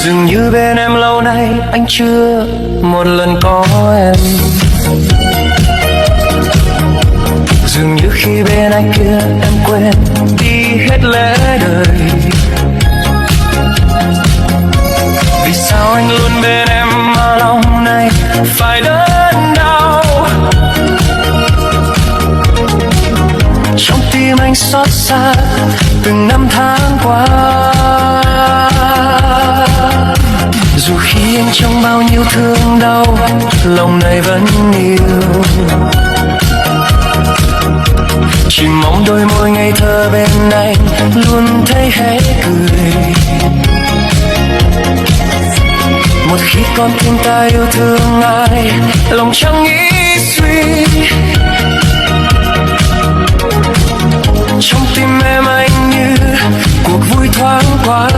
Dường như bên em lâu nay anh chưa một lần có em. Dường như khi bên anh kia em quên đi hết lẽ đời. Vì sao anh luôn bên em mà lòng này phải đớn đau. Trong tim anh xót xa từng năm tháng qua. Dù khi anh trong bao nhiêu thương đau, lòng này vẫn yêu. Chỉ mong đôi môi ngây thơ bên anh luôn thấy hé cười. Một khi con tim ta yêu thương ai, lòng chẳng nghĩ suy. Trong tim em anh như cuộc vui thoáng qua.